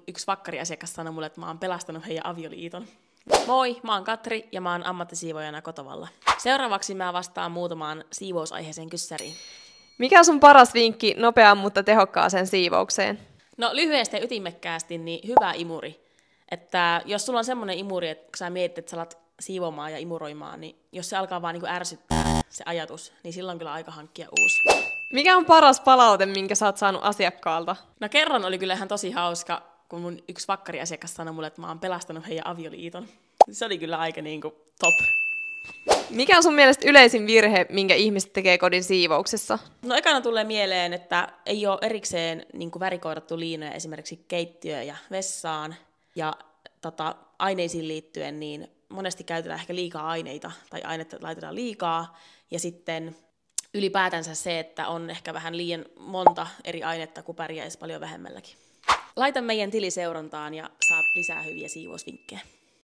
yksi vakkariasiakas sanoi mulle, että mä oon pelastanut heidän avioliiton. Moi, mä oon Katri ja mä oon ammattisiivoojana Kotovalla. Seuraavaksi mä vastaan muutamaan siivousaiheeseen kyssäriin. Mikä on sun paras vinkki nopeaan, mutta tehokkaaseen siivoukseen? No lyhyesti ja ytimekkäästi, niin hyvä imuri. Että jos sulla on semmoinen imuri, että kun sä mietit, että sä alat siivoamaan ja imuroimaan, niin jos se alkaa vaan ärsyttää se ajatus, niin silloin kyllä aika hankkia uusi. Mikä on paras palaute, minkä sä oot saanut asiakkaalta? No kerran oli kyllä ihan tosi hauska, kun mun yksi vakkariasiakas sanoi mulle, että mä oon pelastanut heidän avioliiton. Se oli kyllä aika top. Mikä on sun mielestä yleisin virhe, minkä ihmiset tekee kodin siivouksessa? No ekana tulee mieleen, että ei ole erikseen värikoodattu liinoja esimerkiksi keittiöön ja vessaan. Ja aineisiin liittyen, niin monesti käytetään ehkä liikaa aineita tai ainetta laitetaan liikaa. Ja sitten ylipäätänsä se, että on ehkä vähän liian monta eri ainetta, kun pärjäisi paljon vähemmälläkin. Laita meidän tili seurantaan ja saat lisää hyviä siivousvinkkejä.